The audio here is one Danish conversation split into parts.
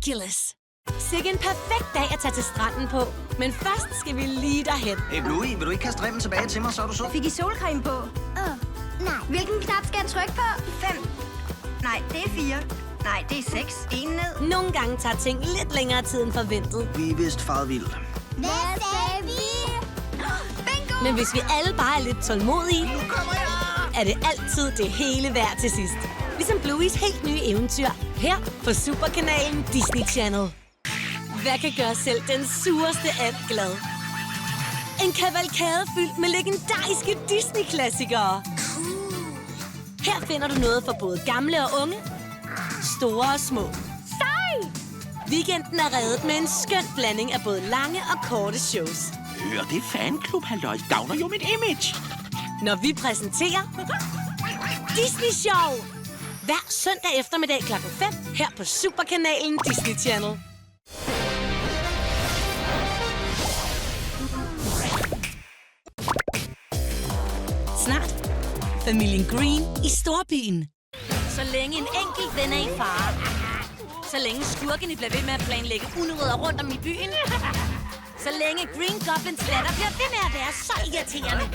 Ridiculous. Sikke en perfekt dag at tage til stranden på. Men først skal vi lige derhen. Hey Bluey, vil du ikke kaste remmen tilbage til mig, så er du så? Fik I solcreme på? Nej. Hvilken knap skal jeg trykke på? 5. Nej, det er 4. Nej, det er 6. En ned. Nogle gange tager ting lidt længere tid end forventet. Vi er vist faret vild. Hvad sagde vi? Bingo! Men hvis vi alle bare er lidt tålmodige, Nu kommer jeg! er det altid det hele værd til sidst. Ligesom Blueys helt nye eventyr. Her på Superkanalen Disney Channel. Hvad kan gøre selv den sureste and glad? En kavalkade fyldt med legendariske Disney-klassikere. Her finder du noget for både gamle og unge, store og små. Sej! Weekenden er reddet med en skøn blanding af både lange og korte shows. Hør det fanklub, halløj. Gavner jo mit image. Når vi præsenterer Disney Sjov hver søndag eftermiddag kl. 5 her på Superkanalen Disney Channel. Snart familien Green i storbyen. Så længe en enkelt ven er i fare. Så længe skurkene bliver ved med at planlægge unødder rundt om i byen. Så længe Green Goblins latter bliver ved med at være så irriterende.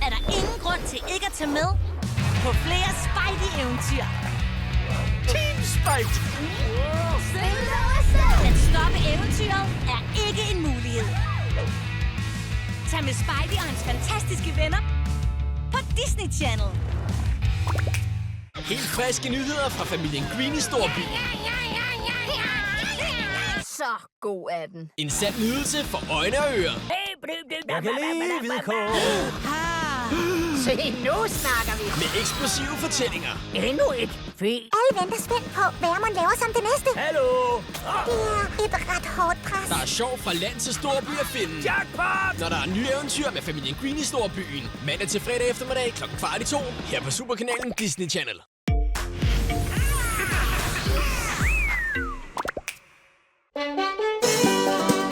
Er der ingen grund til ikke at tage med på flere Spidey-eventyr. Team Spite! At stoppe eventyret er ikke en mulighed. Tag med Spidey og hans fantastiske venner på Disney Channel. Helt friske nyheder fra familien Green i storbyen. Så god er den. En sand nydelse for øjne og ører. Jeg kan lide hvidkål. Se, nu snakker vi. Med eksplosive fortællinger. Endnu et fed. Alle venter spændt på, hvad man laver som det næste. Hallo! Det er et ret hårdt pres. Der er sjov fra land til storby at finde. Jackpot! Når der er nye eventyr med familien Green i storbyen. Mandag til fredag eftermiddag kl. 13:15 her på Superkanalen Disney Channel.